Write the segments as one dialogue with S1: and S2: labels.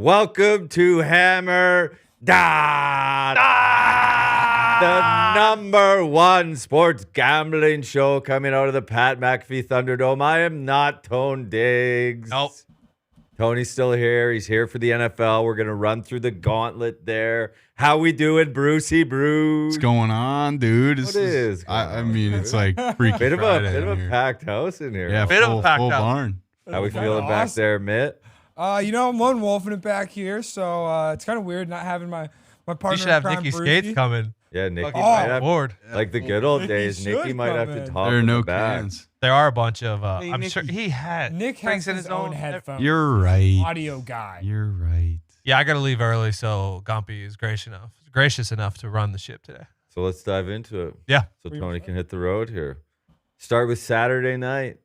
S1: Welcome to Hammer Dahn, the number one sports gambling show coming out of the Pat McAfee Thunderdome. I am not Tone Diggs.
S2: Nope.
S1: Tony's still here. He's here for the NFL. We're going to run through the gauntlet there. How we doing, Brucey Bruce?
S3: What's going on, dude?
S1: I
S3: mean, it's like Freaky
S1: bit of
S3: Friday
S1: a
S3: in here.
S1: packed house in here.
S3: Yeah,
S2: Bit of a
S3: full,
S2: packed
S3: full
S2: house.
S3: barn.
S1: How we
S4: Kinda
S1: feeling back
S4: awesome.
S1: there, Mitt?
S4: I'm lone wolfing it back here, so it's kind of weird not having my partner.
S2: You should have
S4: in crime,
S2: Nikki
S4: Brucey.
S2: Skates coming.
S1: Yeah, Nikki
S2: Fucking
S1: might have,
S2: board.
S1: like the good old
S4: Nikki
S1: days. Nikki
S4: should
S1: might have
S4: come
S1: to
S4: in.
S1: talk
S3: There are
S1: in
S3: no
S1: the back.
S3: cans.
S2: There are a bunch of.
S5: Hey,
S2: I'm
S5: Nikki.
S2: sure he had.
S4: Nick has
S2: brings in
S4: his own headphones.
S3: You're right.
S4: Audio guy.
S3: You're right.
S2: Yeah, I got to leave early, so Gumpy is gracious enough to run the ship today.
S1: So let's dive into it.
S2: Yeah.
S1: So Tony can hit the road here. Start with Saturday night.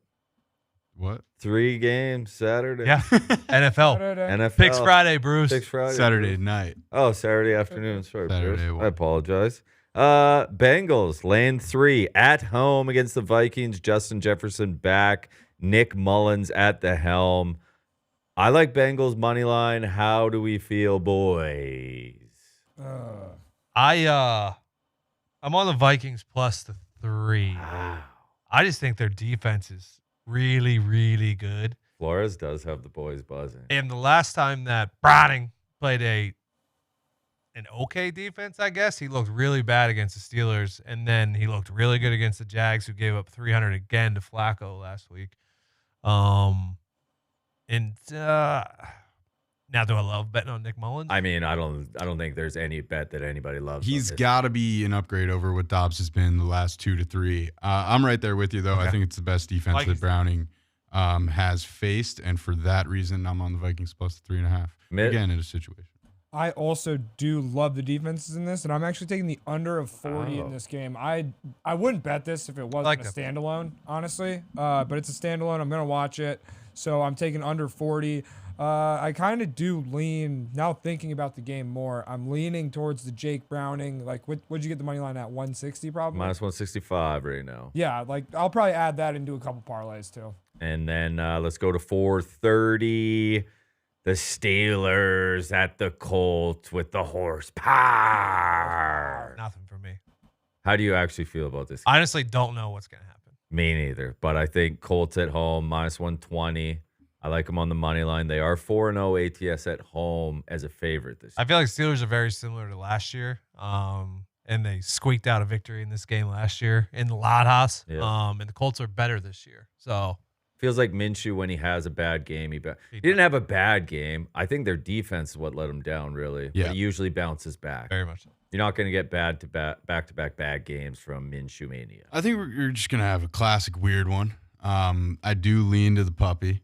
S3: What?
S1: 3 games Saturday.
S2: Yeah. NFL.
S1: NFL.
S2: Picks Friday, Bruce.
S1: Picks Friday.
S3: Saturday night.
S1: Oh, Saturday afternoon. Sorry,
S3: Saturday
S1: Bruce.
S3: one.
S1: I apologize. Bengals lane 3 at home against the Vikings. Justin Jefferson back. Nick Mullins at the helm. I like Bengals money line. How do we feel, boys?
S2: I'm on the Vikings plus the 3.
S1: Wow.
S2: I just think their defense is really, really good.
S1: Flores does have the boys buzzing.
S2: And the last time that Browning played an okay defense, I guess, he looked really bad against the Steelers, and then he looked really good against the Jags, who gave up 300 again to Flacco last week. Now do I love betting on Nick Mullins?
S1: I mean, I don't think there's any bet that anybody loves.
S3: He's
S1: on this.
S3: got to be an upgrade over what Dobbs has been the last 2 to 3. I'm right there with you, though. I
S2: Okay.
S3: think it's the best defense
S2: Vikings.
S3: that Browning has faced, and for that reason, I'm on the Vikings plus 3.5.
S1: Mitt?
S3: Again, in a situation.
S4: I also do love the defenses in this, and I'm actually taking the under of 40 in this game. I wouldn't bet this if it wasn't
S2: like
S4: a
S2: that.
S4: standalone, honestly. But it's a standalone. I'm gonna watch it, so I'm taking under 40. I kind of do lean now. Thinking about the game more, I'm leaning towards the Jake Browning. Like, what'd you get the money line at? 160 probably.
S1: minus 165 right now.
S4: Yeah, like I'll probably add that into a couple parlays too.
S1: And then let's go to 4:30. The Steelers at the Colts with the horsepower.
S2: Nothing for me.
S1: How do you actually feel about this?
S2: I honestly don't know what's going to happen.
S1: Me neither. But I think Colts at home, minus 120. I like them on the money line. They are 4-0 ATS at home as a favorite this year.
S2: I feel like Steelers are very similar to last year. And they squeaked out a victory in this game last year in the Loud House.
S1: Yeah.
S2: And the Colts are better this year. So
S1: Feels like Minshew, when he has a bad game, he didn't have a bad game. I think their defense is what let him down, really.
S3: Yeah.
S1: But he usually bounces back.
S2: very much so.
S1: You're not going to get back-to-back bad games from Minshew Mania.
S3: I think we're just going to have a classic weird one. I do lean to the puppy,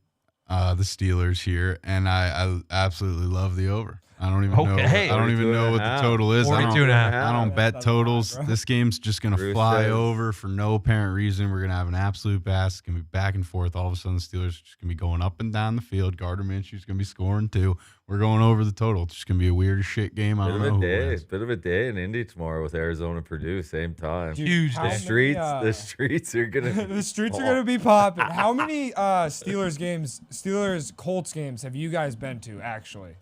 S3: the Steelers here, and I absolutely love the over. I don't even know.
S2: Okay.
S3: I don't even know what the total is.
S2: 42.5.
S3: I don't bet totals. This game's just gonna
S1: Bruce
S3: fly
S1: says.
S3: over for no apparent reason. We're gonna have an absolute bass. It's gonna be back and forth. All of a sudden, the Steelers are just gonna be going up and down the field. Gardner Minshew's gonna be scoring too. We're going over the total. It's just gonna be a weird as shit game. I don't know who wins.
S1: Bit of a day in Indy tomorrow with Arizona Purdue, same time.
S4: Dude,
S2: Huge
S4: how
S2: day.
S4: many,
S1: The streets are gonna.
S4: the streets are gonna be popping. How many Steelers Colts games have you guys been to actually?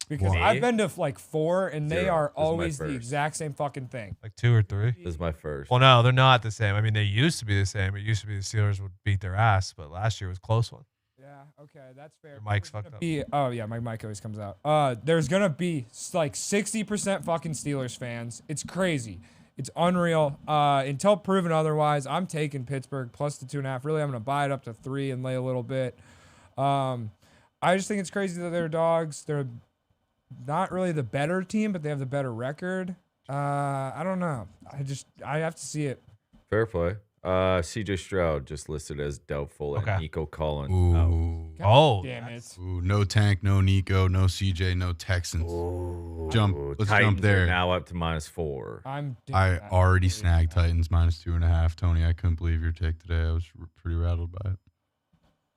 S4: Because
S3: One.
S4: I've been to like 4, and they
S1: Zero.
S4: are
S1: This is my
S4: always the
S1: first.
S4: exact same fucking thing.
S2: Like 2 or 3.
S1: This is my first.
S2: Well, no, they're not the same. I mean, they used to be the same. It used to be the Steelers would beat their ass, but last year was a close one.
S4: Yeah, okay, that's fair.
S2: Your mic's
S4: There's
S2: fucked
S4: gonna
S2: up.
S4: oh yeah, my mic always comes out. There's gonna be like 60% fucking Steelers fans. It's crazy. It's unreal. Until proven otherwise, I'm taking Pittsburgh plus the 2.5. Really, I'm gonna buy it up to 3 and lay a little bit. I just think it's crazy that they're dogs. They're not really the better team, but they have the better record. I don't know. I have to see it.
S1: Fair play. CJ Stroud just listed as doubtful,
S2: Okay.
S1: and Nico Collins.
S3: Ooh.
S2: Oh,
S4: Damn it.
S3: Ooh, no Tank, no Nico, no CJ, no Texans.
S1: Ooh.
S3: Jump. Let's
S1: Titans
S3: jump there.
S1: are now up to -4.
S3: I already snagged Titans minus 2.5. Tony, I couldn't believe your take today. I was pretty rattled by it.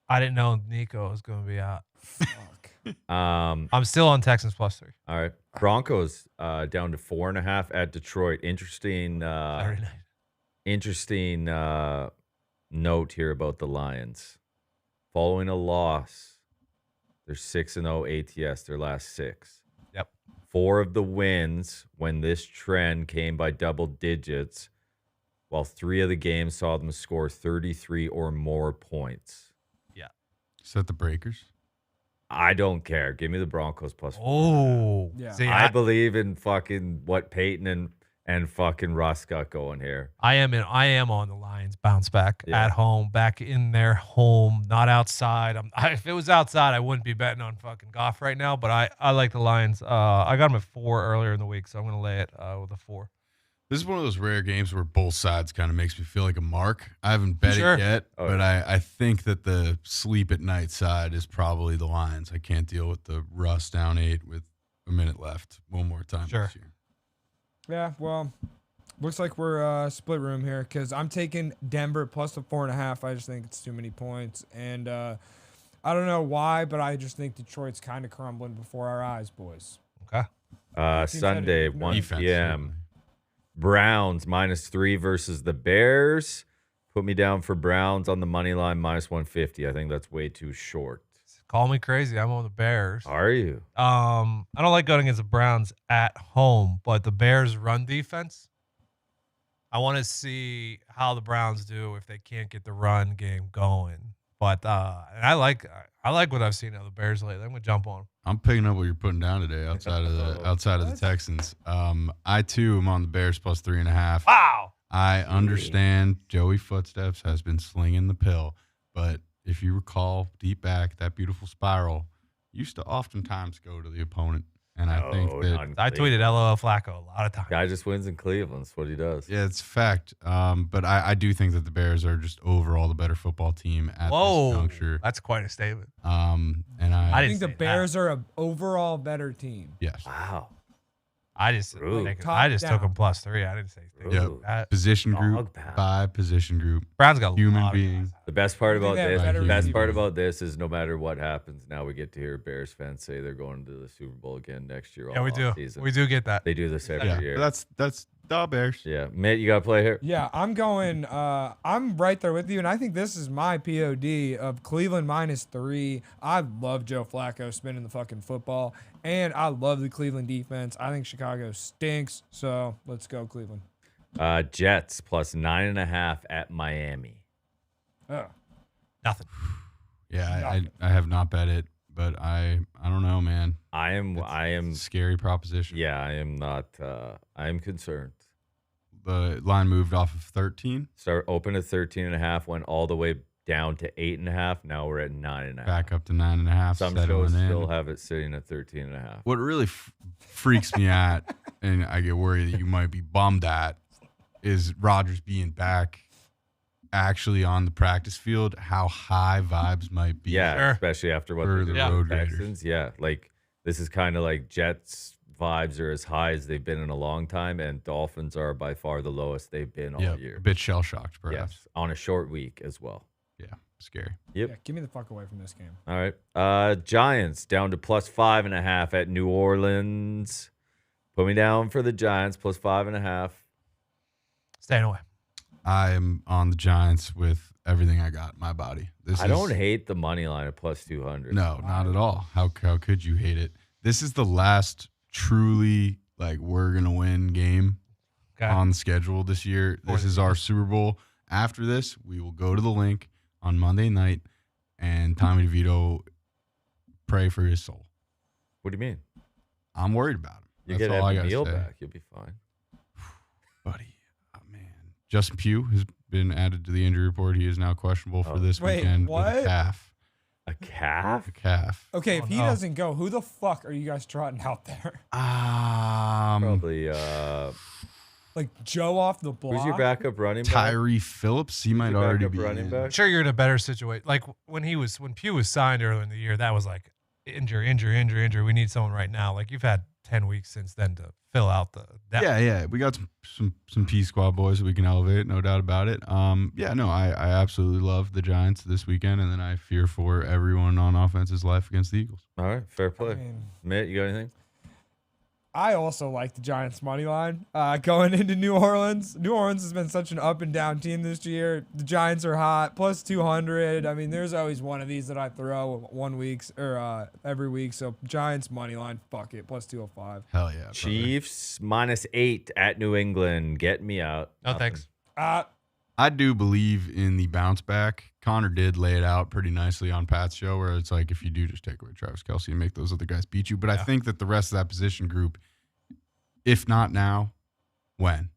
S2: I didn't know Nico was going to be out.
S4: Fuck.
S2: I'm still on Texans plus 3.
S1: All right. Broncos down to 4.5 at Detroit. Interesting.
S2: Saturday night.
S1: Interesting note here about the Lions. Following a loss They're 6-0 ATS, their last 6.
S2: Yep.
S1: 4 of the wins when this trend came by double digits, while 3 of the games saw them score 33 or more points.
S2: Yeah.
S3: Is that the Breakers?
S1: I don't care. Give me the Broncos plus 4.
S2: Oh.
S4: Yeah.
S2: See,
S1: I believe in fucking what Peyton and fucking Russ got going here.
S2: I am on the Lions bounce back
S1: Yeah.
S2: at home, back in their home, not outside. If it was outside, I wouldn't be betting on fucking Goff right now. But I like the Lions. I got them at 4 earlier in the week, so I'm gonna lay it with a 4.
S3: This is one of those rare games where both sides kind of makes me feel like a mark. I haven't bet
S2: Sure.
S3: it yet,
S1: Oh,
S3: but
S1: yeah.
S3: I think that the sleep at night side is probably the Lions. I can't deal with the Russ down 8 with a minute left one more time
S2: Sure.
S3: this year.
S4: Yeah, well, looks like we're split room here because I'm taking Denver plus the 4.5. I just think it's too many points. And I don't know why, but I just think Detroit's kind of crumbling before our eyes, boys.
S2: Okay.
S1: Sunday,
S4: Defense,
S1: 1
S3: Defense,
S1: p.m.
S3: certainly.
S1: Browns -3 versus the Bears. Put me down for Browns on the money line -150. I think that's way too short.
S2: Call me crazy. I'm on the Bears.
S1: Are you?
S2: I don't like going against the Browns at home, but the Bears' run defense, I want to see how the Browns do if they can't get the run game going. But and I like what I've seen of the Bears lately. I'm gonna jump on them.
S3: I'm picking up what you're putting down today outside of the Texans. I too am on the Bears plus 3.5.
S2: Wow.
S3: I understand Joey Footsteps has been slinging the pill, but if you recall deep back, that beautiful spiral used to oftentimes go to the opponent. And I think
S1: No,
S3: that,
S1: not in
S2: I
S1: Cleveland.
S2: tweeted LOL Flacco a lot of times.
S1: Guy just wins in Cleveland. That's what he does.
S3: yeah, it's a fact. But I do think that the Bears are just overall the better football team at this
S2: Whoa,
S3: juncture.
S2: that's quite a statement.
S3: And
S2: I
S4: I
S2: didn't
S4: think the
S2: say that.
S4: Bears are an overall better team.
S3: yes.
S1: Wow.
S2: I just
S1: Rude.
S2: took
S4: Top
S2: them
S4: down.
S2: +3. I didn't say
S1: Ooh.
S3: Yep.
S2: that.
S3: Position group
S1: Dog pound.
S3: by position group.
S2: Browns got a
S3: Human
S2: lot of
S3: being.
S2: guys.
S1: The best part
S4: I think
S1: about
S4: they have
S1: this,
S3: better
S1: the best
S3: receivers.
S1: part about this is no matter what happens, now we get to hear Bears fans say they're going to the Super Bowl again next year.
S2: Yeah,
S1: all
S2: we do.
S1: offseason.
S2: We do get that.
S1: They do this every
S3: Yeah,
S1: year.
S3: but that's the Bears.
S1: Yeah, Mitt, you got to play here.
S4: Yeah, I'm going. I'm right there with you, and I think this is my POD of Cleveland -3. I love Joe Flacco spinning the fucking football, and I love the Cleveland defense. I think Chicago stinks, so let's go Cleveland.
S1: Jets +9.5 at Miami.
S4: Oh,
S2: Nothing.
S3: Yeah, I have not bet it, but I don't know, man.
S1: I am.
S3: It's a scary proposition.
S1: Yeah, I am not. I am concerned.
S3: The line moved off of 13
S1: Start open at 13.5, went all the way down to 8.5. Now we're at 9.5.
S3: back up to 9.5.
S1: Some
S3: settling
S1: shows
S3: in.
S1: still have it sitting at 13.5.
S3: What really freaks me out, and I get worried that you might be bummed at, is Rodgers being back actually on the practice field, how high vibes might be.
S1: Yeah,
S2: Sure.
S1: especially after what
S3: For
S1: they
S3: the
S1: did
S2: Yeah.
S1: with the
S3: Road Raiders.
S1: Texans. Yeah, like this is kind of like Jets vibes are as high as they've been in a long time, and Dolphins are by far the lowest they've been all
S3: Yeah,
S1: year.
S3: a bit shell-shocked, perhaps.
S1: Yes, on a short week as well.
S3: Yeah, scary.
S1: Yep.
S4: yeah, give me the fuck away from this game.
S1: All right. Giants down to +5.5 at New Orleans. Put me down for the Giants +5.5.
S2: Staying away.
S3: I am on the Giants with everything I got in my body.
S1: I don't hate the money line at +200.
S3: No, not at all. How could you hate it? This is the last truly like we're gonna win game
S2: Okay.
S3: on the schedule this year. This is our Super Bowl. After this, we will go to the link on Monday night, and Tommy DeVito pray for his soul.
S1: What do you mean?
S3: I'm worried about him.
S1: You
S3: That's
S1: get
S3: all I
S1: Evan
S3: gotta
S1: Neal
S3: say.
S1: back. You'll be fine.
S3: Buddy. Oh man, Justin Pugh has been added to the injury report. He is now questionable for
S1: Oh.
S3: this
S4: Wait,
S3: weekend with
S4: what?
S3: a calf.
S1: A calf?
S3: A calf.
S4: Okay,
S2: Oh,
S4: if he
S2: no.
S4: doesn't go, who the fuck are you guys trotting out there?
S1: Probably.
S4: Like Joe off the block?
S1: Who's your backup running back?
S3: Tyree Phillips. He might
S1: your
S3: already
S1: backup
S3: be
S1: running
S3: in.
S1: back?
S2: I'm sure you're in a better situation. Like when Pugh was signed earlier in the year, that was like injury. We need someone right now. Like you've had 10 weeks since then to fill out the depth.
S3: Yeah. We got some P squad boys that we can elevate, no doubt about it. I absolutely love the Giants this weekend, and then I fear for everyone on offense's life against the Eagles.
S1: All right, fair play.
S4: I mean,
S1: Mitt, you got anything?
S4: I also like the Giants money line going into New Orleans. New Orleans has been such an up and down team this year. The Giants are hot, plus 200. I mean, there's always one of these that I throw every week. So Giants money line, fuck it, plus 205.
S3: Hell yeah. Brother.
S1: Chiefs -8 at New England. Get me out.
S2: No, thanks.
S3: I do believe in the bounce back. Connor did lay it out pretty nicely on Pat's show, where it's like if you do just take away Travis Kelce and make those other guys beat you. But I think that the rest of that position group, if not now, when?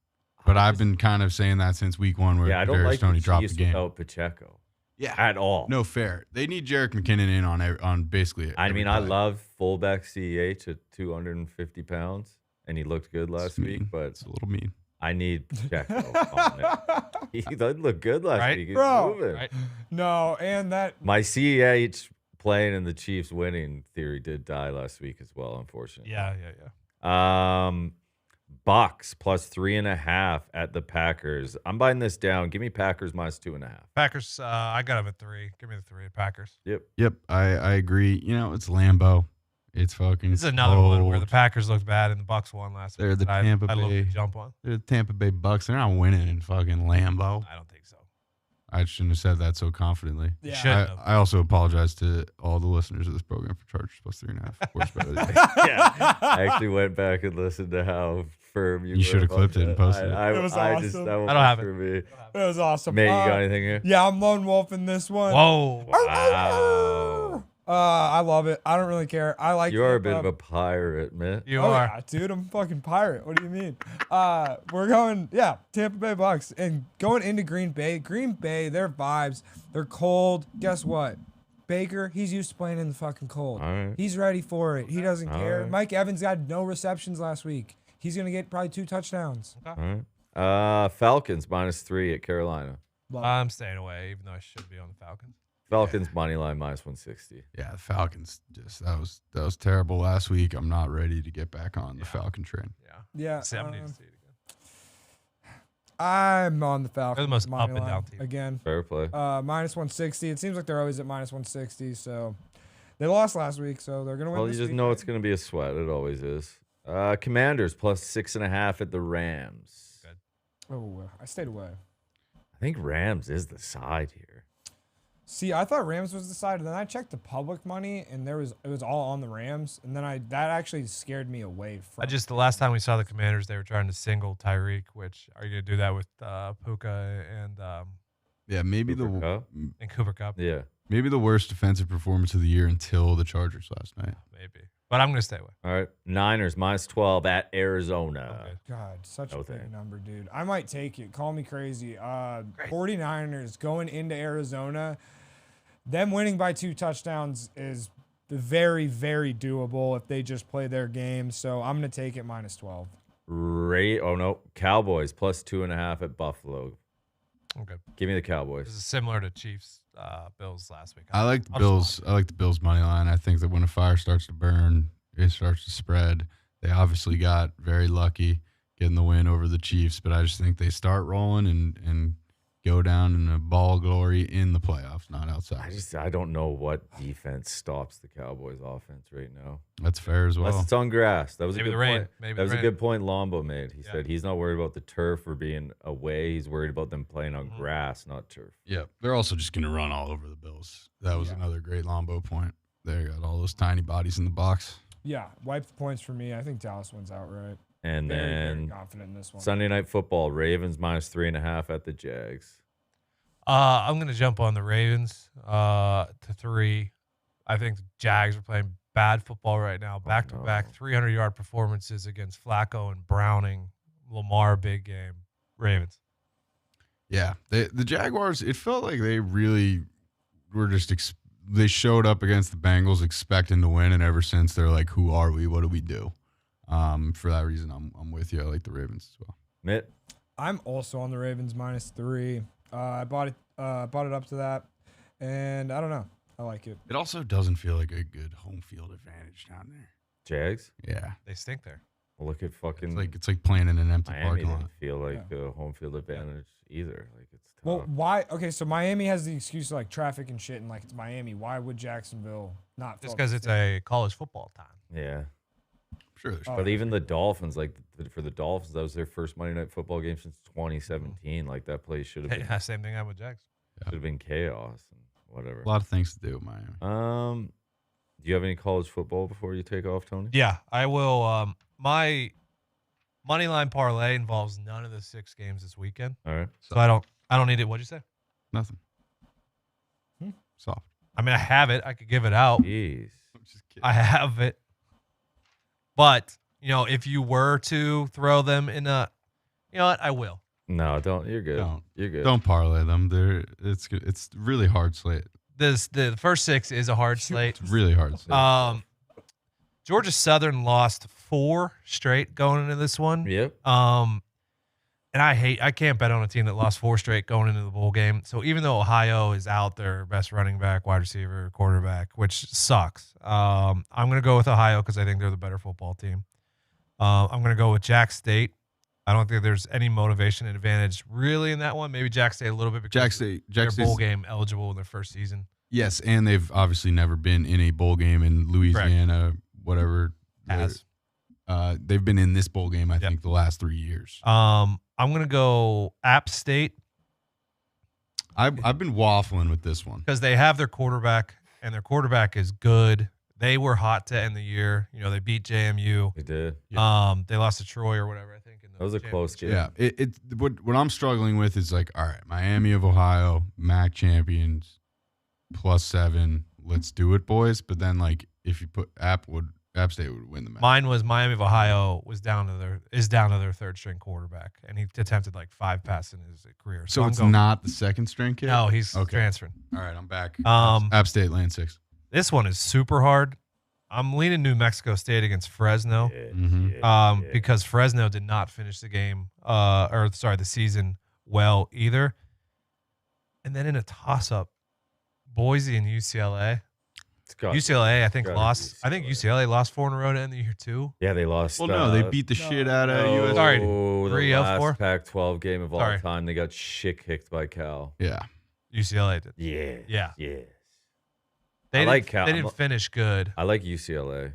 S3: But I've been kind of saying that since week one, where
S1: I don't
S3: Kadarius
S1: like
S3: Toney
S1: the
S3: dropped
S1: Chiefs
S3: the game.
S1: without Pacheco.
S3: Yeah,
S1: at all.
S3: No fair. They need Jerick McKinnon in on basically.
S1: I mean,
S3: every
S1: I
S3: play.
S1: love fullback CEH at 250 pounds, and he looked good last
S3: It's
S1: week.
S3: mean.
S1: But
S3: It's a little mean.
S1: I need Pacheco on it. He did look good last
S2: Right?
S1: week. He's
S4: Bro.
S1: moving.
S2: Right?
S4: No, and that
S1: My CEH playing and the Chiefs winning theory did die last week as well, unfortunately.
S2: Yeah.
S1: Bucks +3.5 at the Packers. I'm buying this down. Give me Packers -2.5.
S2: Packers, I got them at 3. Give me the 3 Packers.
S3: Yep, I agree. You know, it's Lambeau. It's fucking.
S2: This is another one where the
S3: cold.
S2: Packers looked bad and the Bucks won last
S3: They're
S2: week.
S3: the
S2: that
S3: Tampa
S2: I'd love to
S3: Bay-
S2: jump on.
S3: They're the Tampa Bay Bucks. They're not winning in fucking Lambeau.
S2: I don't think so.
S3: I shouldn't have said that so confidently.
S2: You
S4: Yeah.
S2: shouldn't have.
S3: I also apologize to all the listeners of this program for Chargers +3.5. Of course, better than
S1: Yeah. I actually went back and listened to how firm you were
S3: should have
S1: about
S3: clipped it and
S1: that.
S3: posted it.
S4: It was
S1: I just,
S4: awesome.
S1: that one
S2: I don't
S1: was
S2: have it.
S1: for me.
S4: it was awesome.
S1: Mate, you got anything here?
S4: Yeah, I'm lone wolf in this one.
S2: Whoa.
S1: Wow.
S4: I love it. I don't really care. I like.
S1: You are a bit of a pirate, man.
S2: You
S4: Oh,
S2: are.
S4: yeah, dude, I'm a fucking pirate. What do you mean? We're going, Tampa Bay Bucks. And going into Green Bay. Green Bay, their vibes, they're cold. Guess what? Baker, he's used to playing in the fucking cold.
S1: All right.
S4: He's ready for it. He doesn't
S1: All
S4: care.
S1: right.
S4: Mike Evans got no receptions last week. He's going to get probably 2 touchdowns.
S1: All right. Falcons -3 at Carolina.
S2: I'm staying away, even though I should be on the Falcons.
S1: Falcons money line -160.
S3: Yeah, the Falcons that was terrible last week. I'm not ready to get back on the Falcon train.
S2: Yeah.
S4: Yeah.
S2: 70 to see it again.
S4: I'm on the Falcons.
S2: They're the most
S4: money
S2: up and
S4: line
S2: down team.
S4: again.
S1: Fair play.
S4: -160. It seems like they're always at -160. So they lost last week, so they're gonna win.
S1: Well, you
S4: this
S1: just
S4: week,
S1: know
S4: right?
S1: it's going to be a sweat. It always is. Commanders +6.5 at the Rams.
S4: Oh, I stayed away.
S1: I think Rams is the side here.
S4: See, I thought Rams was the side, and then I checked the public money, and it was all on the Rams, and then that actually scared me away from.
S2: The last time we saw the Commanders, they were trying to single Tyreek. Which are you gonna do that with Puka and
S3: Yeah, maybe
S1: Cooper Kupp?
S2: Cooper Kupp?
S1: Yeah.
S3: maybe the worst defensive performance of the year until the Chargers last night.
S2: Maybe, but I'm gonna stay away.
S1: All right. Niners -12 at Arizona.
S2: Okay.
S4: God, such
S1: No
S4: a big
S1: thanks.
S4: number, dude. I might take it. Call me crazy. 49ers going into Arizona. Them winning by 2 touchdowns is very, very doable if they just play their game. So I'm going to take it -12.
S1: Cowboys +2.5 at Buffalo.
S2: Okay,
S1: Give me the
S2: this
S1: Cowboys.
S2: is similar to Chiefs Bills last week.
S3: I like the
S2: I'll
S3: Bills. I like the Bills money line. I think that when a fire starts to burn, it starts to spread. They obviously got very lucky getting the win over the Chiefs, but I just think they start rolling and go down in a ball of glory in the playoffs, not outside.
S1: I don't know what defense stops the Cowboys offense right now.
S3: That's fair as
S1: Unless
S3: well.
S1: it's on grass. That was
S2: Maybe
S1: a
S2: the
S1: good
S2: rain.
S1: point.
S2: Maybe
S1: That
S2: the
S1: was a
S2: rain.
S1: good point Lombo made. He
S2: Yeah.
S1: said he's not worried about the turf or being away. He's worried about them playing
S2: Mm-hmm.
S1: on grass, not turf.
S3: Yeah, they're also just going to run all over the Bills. That was another great Lombo point. They got all those tiny bodies in the box.
S4: Yeah, wipe the points for me. I think Dallas wins outright.
S1: And
S4: Very, very
S1: then
S4: confident in this one.
S1: Sunday Night Football, Ravens -3.5 at the Jags.
S2: I'm gonna jump on the Ravens to 3. I think the Jags are playing bad football right now. Back to back 300-yard performances against Flacco and Browning. Lamar, big game. Ravens.
S3: Yeah, the Jaguars, it felt like they really were just they showed up against the Bengals expecting to win, and ever since they're like, who are we? What do we do? For that reason, I'm with you. I like the Ravens as well.
S1: Mitt?
S4: I'm also on the Ravens -3. I bought it up to that, and I don't know. I like it.
S3: It also doesn't feel like a good home field advantage down there.
S1: Jags?
S3: Yeah,
S2: They stink there.
S1: Well, look at fucking
S3: it's like playing in an empty
S1: Miami
S3: parking lot.
S1: didn't feel like a home field advantage either. Like it's tough.
S4: Well, why? Okay, so Miami has the excuse of like traffic and shit, and like it's Miami. Why would Jacksonville not?
S2: Just because it's a college football time.
S1: Yeah.
S3: Sure, there's
S4: Oh,
S1: But even the Dolphins, like for the Dolphins, that was their first Monday Night Football game since 2017. Like that place should have been
S2: Yeah, same thing I with Jags.
S1: should have been chaos and whatever.
S3: a lot of things to do with Miami.
S1: Do you have any college football before you take off, Tony?
S2: Yeah, I will. My money line parlay involves none of the 6 games this weekend,
S1: All right.
S2: so I don't need it. What'd you say?
S3: Nothing. Soft.
S2: I mean, I have it. I could give it out.
S1: Jeez.
S3: I'm just kidding.
S2: I have it. But, if you were to throw them in you know what? I will.
S1: No, don't. You're good.
S3: Don't.
S1: You're good.
S3: Don't parlay them. It's really hard slate.
S2: The first 6 is a hard slate.
S3: It's really hard slate.
S2: Georgia Southern lost 4 straight going into this one.
S1: Yep.
S2: And I can't bet on a team that lost 4 straight going into the bowl game. So even though Ohio is out their best running back, wide receiver, quarterback, which sucks, I'm going to go with Ohio because I think they're the better football team. I'm going to go with Jack State. I don't think there's any motivation and advantage really in that one. Maybe Jack State a little bit because they're bowl game eligible in their first season.
S3: Yes, and they've obviously never been in a bowl game in Louisiana, whatever. They've been in this bowl game, I think, the last 3 years.
S2: I'm going to go App State.
S3: I've been waffling with this one.
S2: Because they have their quarterback, and their quarterback is good. They were hot to end the year. They beat JMU.
S1: They did.
S2: They lost to Troy or whatever, I think.
S1: That was a close game.
S3: Yeah. What I'm struggling with is like, all right, Miami of Ohio, MAC champions, +7. Let's do it, boys. But then, like, if you put App State would win the match.
S2: Mine was Miami of Ohio is down to their third string quarterback, and he attempted like 5 passes in his career.
S3: So it's not the second string kid?
S2: No, he's transferring.
S3: All right, I'm back.
S2: App
S3: State land 6.
S2: This one is super hard. I'm leaning New Mexico State against Fresno. Because Fresno did not finish the game, the season well either. And then in a toss-up, Boise and UCLA. UCLA, I think, lost. I think UCLA lost 4 in a row to end the year too.
S1: Yeah, they lost.
S3: Well, no, they beat the shit out of USC.
S2: Sorry,
S1: the last
S2: 3-4?
S1: Pac-12 game of all time. They got shit kicked by Cal.
S3: Yeah,
S2: UCLA did.
S1: Yeah. Yes.
S2: They
S1: like Cal.
S2: They didn't finish good.
S1: I like UCLA.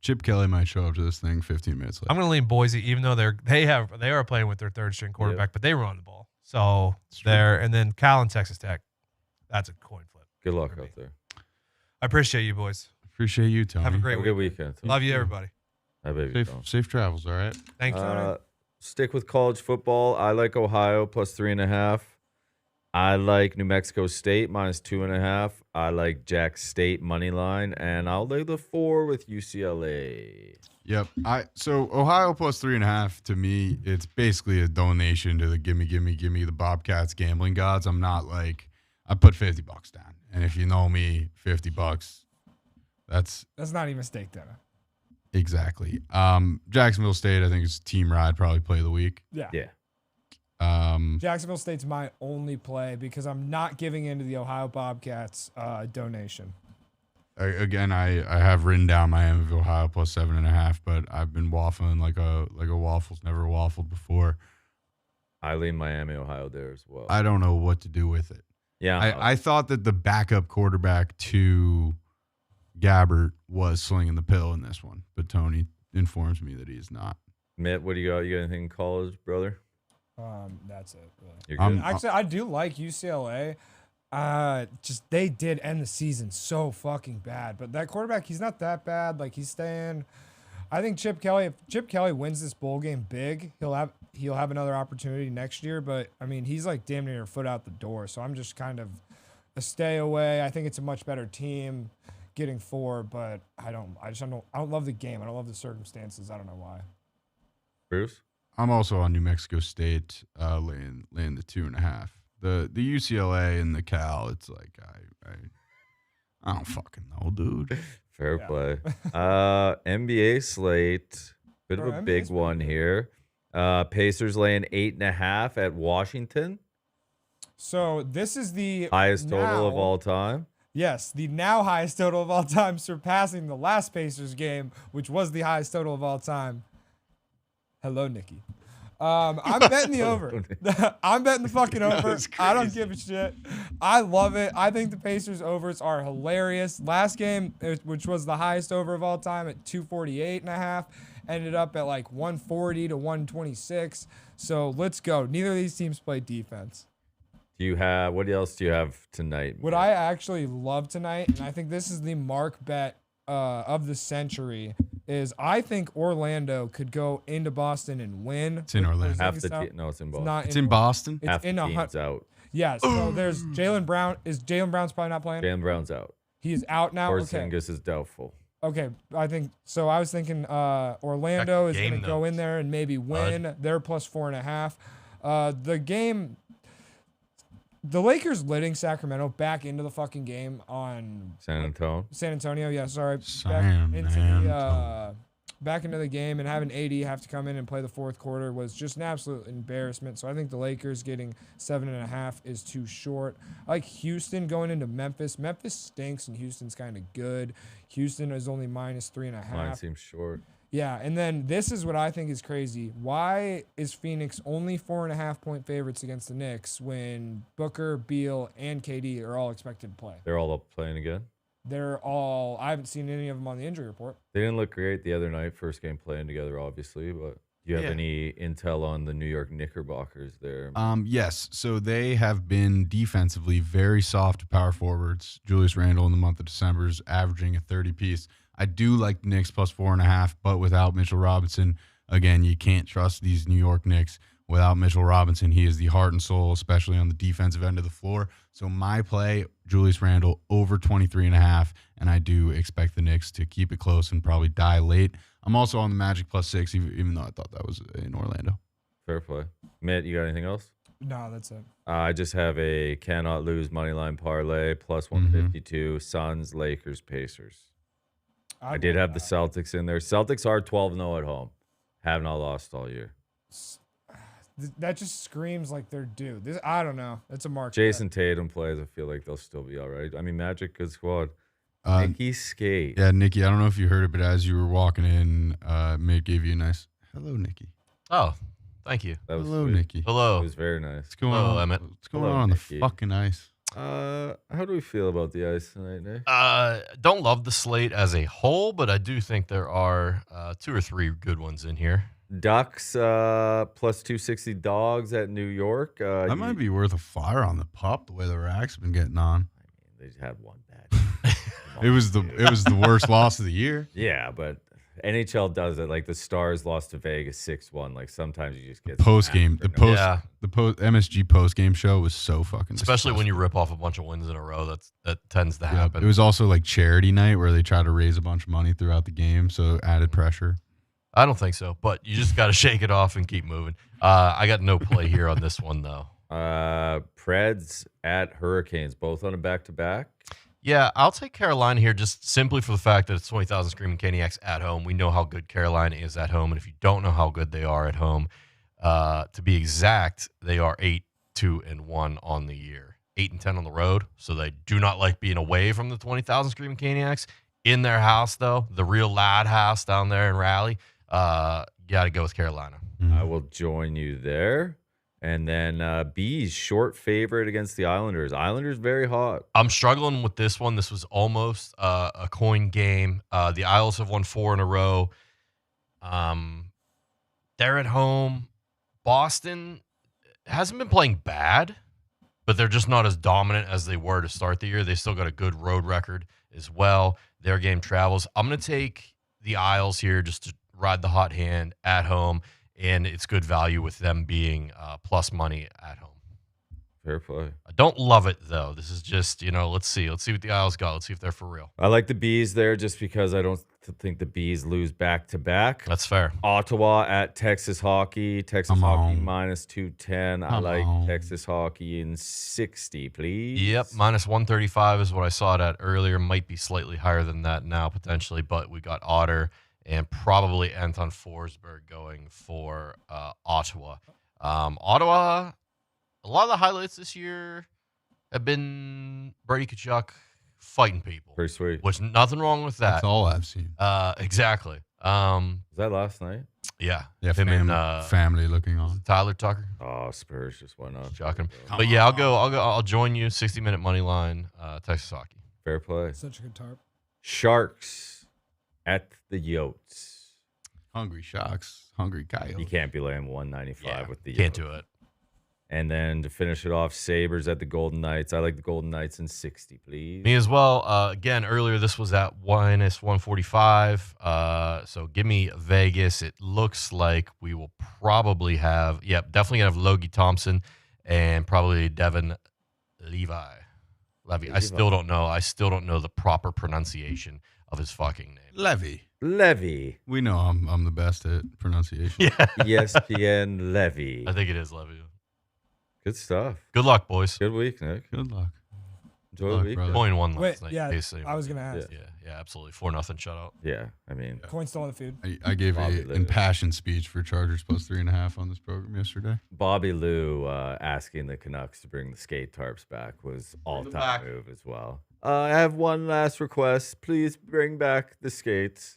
S3: Chip Kelly might show up to this thing 15 minutes later.
S2: I'm going to lean Boise, even though they are playing with their third string quarterback, but they run the ball. So and then Cal and Texas Tech. That's a coin flip.
S1: Good luck out there.
S2: I appreciate you, boys.
S3: Appreciate you, Tony.
S2: Have a great
S1: good weekend.
S2: Love you, everybody.
S1: Hi, baby.
S3: Safe travels, all right?
S2: Thank you.
S1: Stick with college football. I like Ohio +3.5. I like New Mexico State -2.5. I like Jack State money line, and I'll lay the 4 with UCLA.
S3: Yep. So Ohio +3.5 to me, it's basically a donation to the gimme the Bobcats gambling gods. I'm not like I put $50 down, and if you know me, $50. That's
S4: not even stake dinner.
S3: Exactly. Jacksonville State, I think it's team ride, probably play of the week.
S1: Yeah.
S4: Jacksonville State's my only play because I'm not giving into the Ohio Bobcats donation.
S3: Again, I have written down Miami of Ohio +7.5, but I've been waffling like a waffle's never waffled before.
S1: I lean Miami, Ohio there as well.
S3: I don't know what to do with it.
S1: Yeah.
S3: I thought that the backup quarterback to Gabbert was slinging the pill in this one, but Tony informs me that he is not.
S1: Mitt, what do you got? You got anything in college, brother?
S4: That's it. Really.
S1: You're good.
S4: Actually, I do like UCLA. Just they did end the season so fucking bad, but that quarterback, he's not that bad. Like he's staying. I think Chip Kelly. If Chip Kelly wins this bowl game big, he'll have another opportunity next year. But I mean, he's like damn near a foot out the door. So I'm just kind of a stay away. I think it's a much better team getting 4, but I don't love the game. I don't love the circumstances. I don't know why.
S1: Bruce?
S3: I'm also on New Mexico State, laying the 2.5. The UCLA and the Cal, it's like I don't fucking know, dude.
S1: Fair play. NBA slate, bit of a big one here. Pacers laying 8.5 at Washington.
S4: So this is the
S1: highest total of all time.
S4: Yes, the now highest total of all time, surpassing the last Pacers game, which was the highest total of all time. Hello, Nikki. I'm betting the over. I'm betting the fucking over. I don't give a shit. I love it. I think the Pacers overs are hilarious. Last game, which was the highest over of all time at 248.5, ended up at like 140 to 126. So let's go. Neither of these teams play defense.
S1: What else do you have tonight?
S4: What I actually love tonight, and I think this is the mark bet of the century, is I think Orlando could go into Boston and win.
S3: It's in Orlando.
S1: Half the team. No, it's in Boston.
S3: It's in Boston.
S1: Half
S4: It's
S1: the
S4: in
S1: team's out.
S4: Yeah, so there's Jaylen Brown. Is Jaylen Brown's probably not playing?
S1: Jaylen Brown's out.
S4: He is out now.
S1: Porzingis is doubtful.
S4: Okay, I think so. I was thinking Orlando is going to go in there and maybe win. They're plus 4.5. The game, the Lakers letting Sacramento back into the fucking game on
S1: San Antonio.
S4: Yeah, sorry. Back into the game and having AD have to come in and play the fourth quarter was just an absolute embarrassment. So I think the Lakers getting 7.5 is too short. I like Houston going into Memphis. Memphis stinks and Houston's kind of good. Houston is only minus 3.5.
S1: Mine seems short.
S4: Yeah, and then this is what I think is crazy. Why is Phoenix only 4.5 point favorites against the Knicks when Booker, Beal, and KD are all expected to play?
S1: They're all up playing again.
S4: I haven't seen any of them on the injury report.
S1: They didn't look great the other night, first game playing together, obviously. But do you have any intel on the New York Knickerbockers there?
S3: Yes. So they have been defensively very soft to power forwards. Julius Randle in the month of December is averaging a 30-piece. I do like the Knicks plus 4.5, but without Mitchell Robinson, again, you can't trust these New York Knicks. Without Mitchell Robinson, he is the heart and soul, especially on the defensive end of the floor. So my play, Julius Randle over 23.5, and I do expect the Knicks to keep it close and probably die late. I'm also on the Magic plus 6, even though I thought that was in Orlando.
S1: Fair play. Mitt, you got anything else?
S4: No, that's it.
S1: I just have a cannot lose money line parlay plus 152. Suns, Lakers, Pacers. I did have the Celtics in there. Celtics are 12-0 at home. Have not lost all year.
S4: That just screams like they're due. I don't know. It's a mark.
S1: Jason Tatum plays. I feel like they'll still be all right. I mean, Magic, good squad. Nicky Skate.
S3: Yeah, Nicky, I don't know if you heard it, but as you were walking in, Mitt gave you a nice hello, Nicky.
S5: Oh, thank you.
S3: Hello, Nicky.
S5: Hello.
S1: It was very nice.
S3: What's going on,
S5: Emmett?
S3: What's going on
S1: Nicky.
S3: the fucking ice?
S1: How do we feel about the ice tonight, Nick?
S5: Don't love the slate as a whole, but I do think there are 2 or 3 good ones in here.
S1: Ducks plus 260 dogs at New York.
S3: That might be worth a flyer on the pup the way the Racks have been getting on.
S1: I mean, they just had one bad.
S3: It was the worst loss of the year.
S1: Yeah, but NHL does it. Like the Stars lost to Vegas 6-1. Like sometimes you just get
S3: Post game, MSG post game show was so fucking.
S5: Especially when you rip off a bunch of wins in a row. That tends to happen.
S3: It was also like charity night where they try to raise a bunch of money throughout the game, so added pressure.
S5: I don't think so, but you just got to shake it off and keep moving. I got no play here on this one, though.
S1: Preds at Hurricanes, both on a back-to-back.
S5: Yeah, I'll take Carolina here just simply for the fact that it's 20,000 Screaming Caniacs at home. We know how good Carolina is at home, and if you don't know how good they are at home, to be exact, they are 8-2-1 on the year, 8-10 on the road. So they do not like being away from the 20,000 Screaming Caniacs. In their house, though, the real lad house down there in Raleigh, got to go with Carolina.
S1: I will join you there. And then Bees, short favorite against the Islanders. Islanders very hot.
S5: I'm struggling with this one. This was almost a coin game. The Isles have won 4 in a row. They're at home. Boston hasn't been playing bad, but they're just not as dominant as they were to start the year. They still got a good road record as well. Their game travels. I'm going to take the Isles here just to ride the hot hand at home, and it's good value with them being plus money at home.
S1: Fair play.
S5: I don't love it, though. This is just, let's see. Let's see what the Isles got. Let's see if they're for real.
S1: I like the Bees there just because I don't think the Bees lose back-to-back.
S5: That's fair.
S1: Ottawa at Texas Hockey. Texas Hockey minus 210. I like Texas Hockey in 60, please.
S5: Yep, minus 135 is what I saw it at earlier. Might be slightly higher than that now, potentially, but we got Otter and probably Anton Forsberg going for Ottawa. Ottawa, a lot of the highlights this year have been Brady Tkachuk fighting people.
S1: Pretty sweet.
S5: Which nothing wrong with that.
S3: That's all I've seen.
S5: Exactly. Was
S1: that last night?
S5: Yeah.
S3: Yeah,
S5: Him and
S3: family looking on.
S5: Tyler Tucker.
S1: Oh, Spurs just went up.
S5: Shocking.
S3: Come
S5: But yeah, I'll join you. 60-minute money line. Texas hockey.
S1: Fair play.
S4: Such a good tarp.
S1: Sharks at the Yotes.
S3: Hungry Sharks. Hungry Coyotes.
S1: You can't be laying 195 with the
S5: Can't
S1: Yotes.
S5: do it.
S1: And then to finish it off, Sabres at the Golden Knights. I like the Golden Knights in 60, please.
S5: Me as well. Again, earlier this was at -145. So give me Vegas. It looks like we will probably have, definitely gonna have Logie Thompson and probably Devin Levi. I still don't know the proper pronunciation of his fucking name.
S3: Levy. We know I'm the best at pronunciation.
S5: Yeah,
S1: ESPN Levy.
S5: I think it is Levy.
S1: Good stuff.
S5: Good luck, boys.
S1: Good week, Nick.
S3: Good luck.
S1: Enjoy
S3: luck,
S1: the week.
S3: brother.
S5: Coin won last
S4: Wait,
S5: night.
S4: yeah,
S5: basically.
S4: I was gonna ask.
S5: Yeah, absolutely. 4-0 shutout.
S1: Yeah, I mean,
S4: Coin still on the food.
S3: I gave
S1: Bobby
S3: an
S1: Lou.
S3: impassioned speech for Chargers plus 3.5 on this program yesterday.
S1: Bobby Lou asking the Canucks to bring the skate tarps back was
S5: them
S1: all-time
S5: back.
S1: move as well. I have one last request. Please bring back the skates.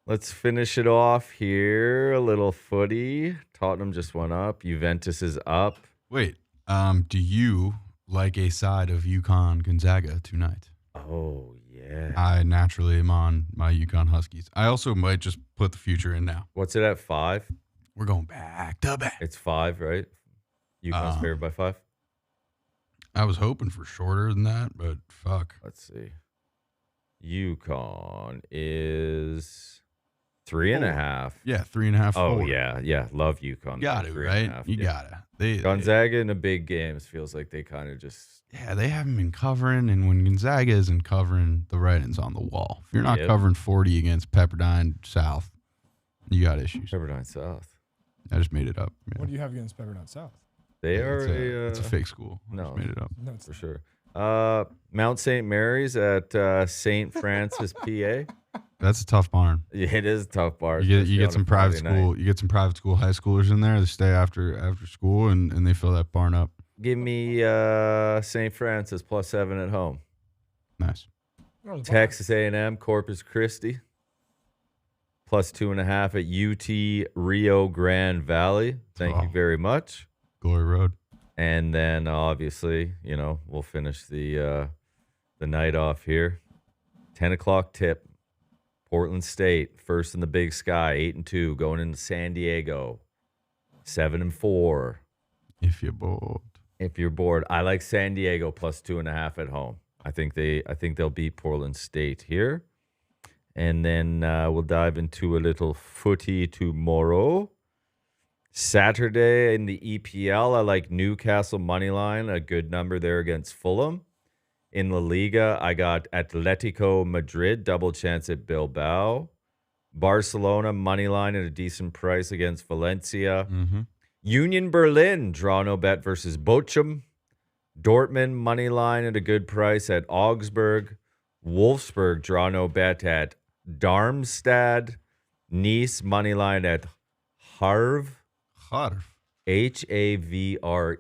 S1: Let's finish it off here. A little footy. Tottenham just went up. Juventus is up.
S3: Wait, do you like a side of UConn Gonzaga tonight?
S1: Oh, yeah.
S3: I naturally am on my UConn Huskies. I also might just put the future in now.
S1: What's it at 5?
S3: We're going back to back.
S1: It's 5, right? UConn's favored by 5?
S3: I was hoping for shorter than that, but fuck.
S1: Let's see. UConn is 3.5.
S3: Yeah, 3.5.
S1: Oh,
S3: 4.
S1: yeah. Love UConn.
S3: Got it, right?
S1: 3.5.
S3: You
S1: Yeah.
S3: gotta. They
S1: Gonzaga in the big games feels like they kind of just.
S3: Yeah, they haven't been covering, and when Gonzaga isn't covering, the writing's on the wall. If you're not
S1: Yep.
S3: covering 40 against Pepperdine South, you got issues.
S1: Pepperdine South.
S3: I just made it up. Yeah.
S4: What do you have against Pepperdine South?
S1: They are
S3: it's a fake school. I
S1: no.
S3: just made it up.
S4: No, it's
S1: for sure. Mount St. Mary's at St. Francis, PA.
S3: That's a tough barn.
S1: Yeah, it is a tough bar.
S3: You
S1: especially
S3: get
S1: on
S3: some
S1: a
S3: private
S1: Friday
S3: school.
S1: night.
S3: You get some private school high schoolers in there. They stay after school and they fill that barn up.
S1: Give me St. Francis +7 at home.
S3: Nice.
S4: Oh, it's
S1: Texas A&M Corpus Christi +2.5 at UT Rio Grande Valley. Thank you
S3: Oh.
S1: very much.
S3: Glory Road.
S1: And then obviously, we'll finish the night off here. 10:00 tip. Portland State first in the Big Sky, 8-2, going into San Diego, 7-4.
S3: If you're bored.
S1: If you're bored, I like San Diego +2.5 at home. I think they'll beat Portland State here. And then we'll dive into a little footy tomorrow. Saturday in the EPL, I like Newcastle moneyline, a good number there against Fulham. In La Liga, I got Atletico Madrid, double chance at Bilbao. Barcelona moneyline at a decent price against Valencia.
S3: Mm-hmm.
S1: Union Berlin, draw no bet versus Bochum. Dortmund money line at a good price at Augsburg. Wolfsburg, draw no bet at Darmstadt. Nice money line at Havre.
S3: Havre.
S1: Havre.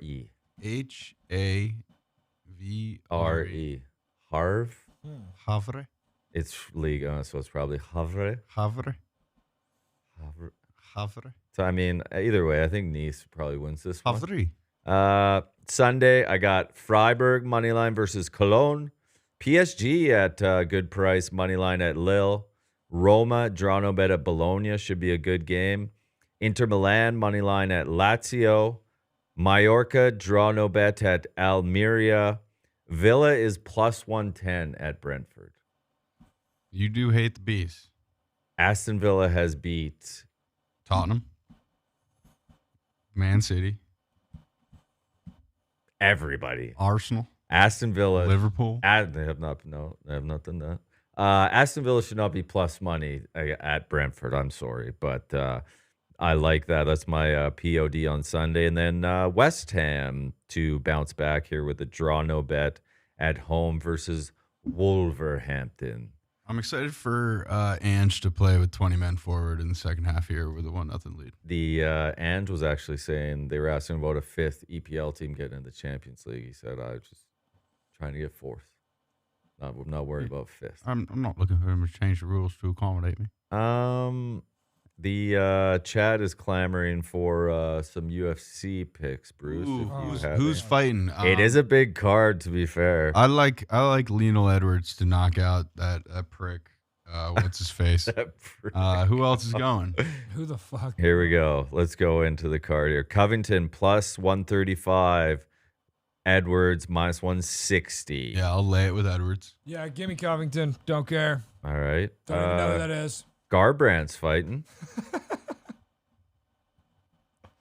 S3: Havre.
S1: Havre.
S3: Havre.
S1: It's Liga, so it's probably Havre.
S3: Havre.
S1: Havre.
S3: Havre.
S1: So, I mean, either way, I think Nice probably wins this one.
S3: Havre.
S1: Sunday, I got Freiburg moneyline versus Cologne. PSG at good price, moneyline at Lille. Roma, draw no bet at Bologna, should be a good game. Inter Milan, moneyline at Lazio. Mallorca, draw no bet at Almeria. Villa is +110 at Brentford.
S3: You do hate the bees.
S1: Aston Villa has beat
S3: Tottenham. Man City.
S1: everybody.
S3: Arsenal.
S1: Aston Villa.
S3: Liverpool.
S1: They have not done that. Aston Villa should not be plus money at Brentford. I'm sorry, but I like that. That's my POD on Sunday. And then West Ham to bounce back here with a draw no bet at home versus Wolverhampton.
S3: I'm excited for Ange to play with 20 men forward in the second half here with a 1-0 lead.
S1: The Ange was actually saying they were asking about a fifth EPL team getting in the Champions League. He said, I was just trying to get fourth. I'm not worried about fifth.
S3: I'm not looking for him to change the rules to accommodate me.
S1: The chat is clamoring for some UFC picks, Bruce.
S3: Ooh,
S1: if you have
S3: who's
S1: any.
S3: fighting?
S1: It is a big card, to be fair.
S3: I like Lionel Edwards to knock out that prick. What's his face? Who else is going?
S4: Who the fuck?
S1: Here we go. Let's go into the card here. Covington plus 135. Edwards minus 160.
S3: Yeah, I'll lay it with Edwards.
S4: Yeah, give me Covington. Don't care.
S1: All right.
S4: Don't even know who that is.
S1: Garbrandt's fighting.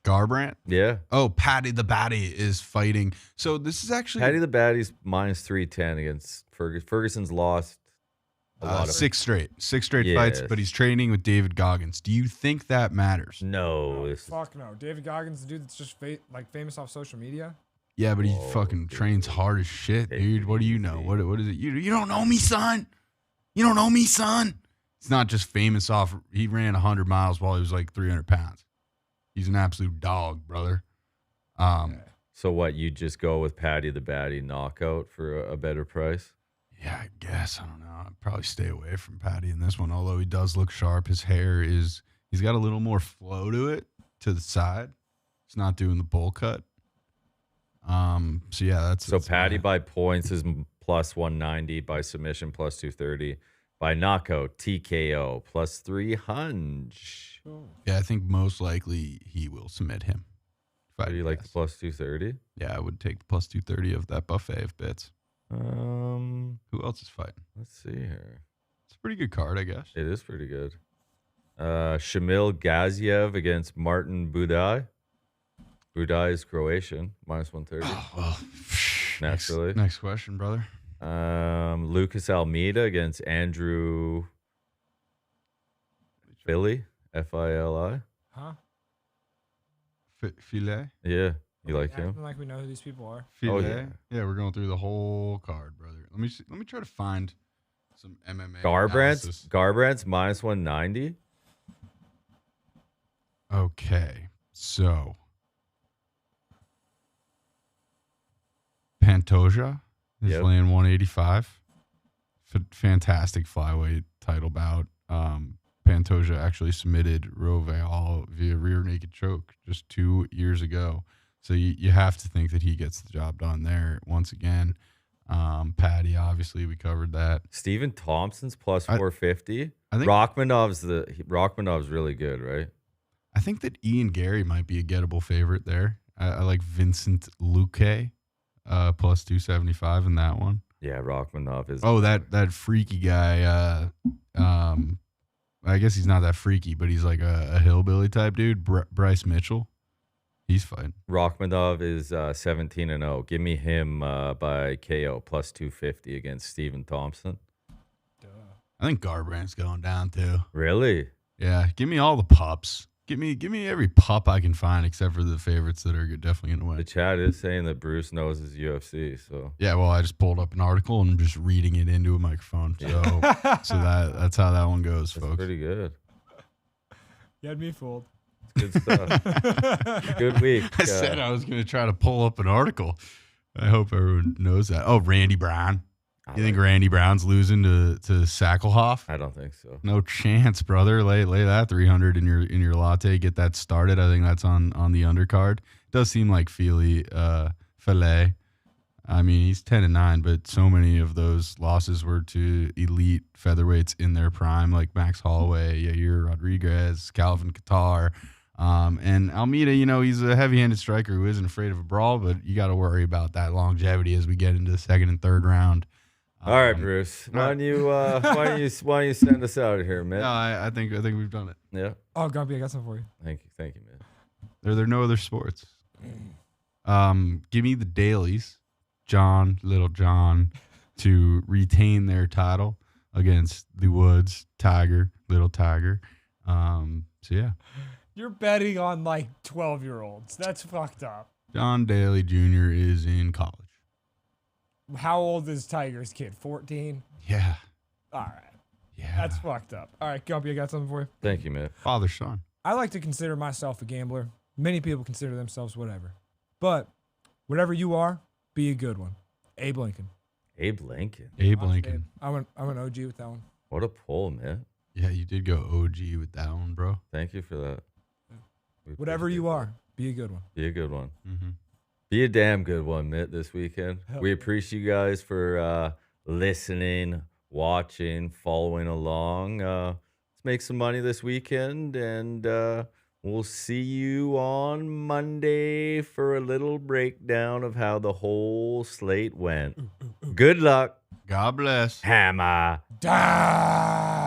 S3: Garbrandt?
S1: Yeah.
S3: Oh, Patty the Batty is fighting. So this is actually
S1: Patty the Batty's minus 310 against Ferguson. Ferguson's lost a lot of
S3: 6 straight fights,
S1: Yes.
S3: but he's training with David Goggins. Do you think that matters?
S1: No. This is,
S4: Fuck no. David Goggins, the dude that's just famous off social media.
S3: Yeah, but he
S1: Whoa,
S3: fucking
S1: dude.
S3: trains hard as shit,
S1: Take
S3: dude.
S1: it
S3: What do you know?
S1: easy.
S3: What is it? You don't know me, son. You don't know me, son. He's not just famous off. He ran 100 miles while he was like 300 pounds. He's an absolute dog, brother.
S1: so what? You just go with Patty the Batty knockout for a better price?
S3: Yeah, I guess. I don't know. I'd probably stay away from Patty in this one, although he does look sharp. His hair is, he's got a little more flow to it, to the side. He's not doing the bowl cut. So yeah, that's
S1: Patty
S3: my-
S1: by points is plus 190, by submission plus 230, by knockout TKO plus 300.
S3: Yeah, I think most likely he will submit him. If I
S1: Do you like the
S3: guess.
S1: plus 230?
S3: Yeah, I would take the plus 230 of that buffet of bits. Who else is fighting?
S1: Let's see here.
S3: It's a pretty good card, I guess.
S1: It is pretty good. Shamil Gaziev against Martin Budaj. Budaj is Croatian, minus 130.
S3: Well,
S1: Naturally.
S3: Next question, brother.
S1: Lucas Almeida against Andrew Fili, Fili.
S4: Huh?
S3: Filet?
S1: Yeah, you like
S4: Acting
S1: him?
S4: like we know who these people are.
S3: Filet?
S1: yeah.
S3: Yeah, we're going through the whole card, brother. Let me try to find some MMA.
S1: Garbrandt's
S3: analysis.
S1: minus 190.
S3: Okay, so Pantoja is
S1: Yep.
S3: laying 185. Fantastic flyweight title bout. Pantoja actually submitted Roval via rear naked choke just 2 years ago. So you have to think that he gets the job done there once again. Patty, obviously, we covered that.
S1: Stephen Thompson's plus 450.
S3: I think
S1: Rachmanov's really good, right?
S3: I think that Ian Gary might be a gettable favorite there. I like Vincent Luque, plus 275 in that one.
S1: Yeah, Rachmanov is.
S3: Oh, that freaky guy. I guess he's not that freaky, but he's like a hillbilly type dude. Bryce Mitchell, he's fighting.
S1: Rachmanov is 17-0. Give me him by KO plus 250 against Stephen Thompson.
S3: I think Garbrandt's going down too.
S1: Really?
S3: Yeah, give me all the pups. Give me every pup I can find except for the favorites that are definitely going to
S1: The
S3: win.
S1: chat is saying that Bruce knows his UFC, so
S3: Yeah, well, I just pulled up an article and I'm just reading it into a microphone. So that's how that one goes,
S1: that's
S3: folks.
S1: pretty good.
S4: You had me fooled.
S1: Good stuff. Good week.
S3: I said I was going to try to pull up an article. I hope everyone knows that. Oh, Randy Brown. You think Randy Brown's losing to Sackelhoff?
S1: I don't think so.
S3: No chance, brother. Lay that 300 in your latte. Get that started. I think that's on the undercard. It does seem like Filet. I mean, he's 10-9, but so many of those losses were to elite featherweights in their prime, like Max Holloway, Yair Rodriguez, Calvin Kattar, and Almeida. You know, he's a heavy-handed striker who isn't afraid of a brawl, but you got to worry about that longevity as we get into the second and third round.
S1: All right, Bruce. Why don't you send us out of here, man?
S3: No, I think we've done it.
S1: Yeah.
S4: Oh, Gumpy, I got something for you.
S1: Thank you, man.
S3: There are no other sports. Give me the Dailies, Little John, to retain their title against the Woods, Little Tiger. So yeah,
S4: You're betting on like 12-year-olds. That's fucked up.
S3: John Daly Jr. is in college.
S4: How old is Tiger's kid? 14?
S3: Yeah,
S4: All right.
S3: yeah.
S4: That's fucked up. All right, Gumpy, I got something for you.
S1: Thank you, man.
S3: father son.
S4: I like to consider myself a gambler. Many people consider themselves whatever. But whatever you are, be a good one. Abe Lincoln.
S1: Abe Lincoln.
S3: Abe Lincoln.
S4: I went OG with that one.
S1: What a pull, man.
S3: Yeah, you did go OG with that one, bro.
S1: Thank you for that. We
S4: Whatever
S1: appreciate
S4: you
S1: that.
S4: are, be a good one.
S1: Be a good one.
S3: Mm-hmm.
S1: Be a damn good one, Mitt, this weekend.
S4: Hell
S1: We
S4: yeah.
S1: appreciate you guys for listening, watching, following along. Let's make some money this weekend, and we'll see you on Monday for a little breakdown of how the whole slate went. Good luck,
S3: God bless.
S1: Hammer.
S4: Die.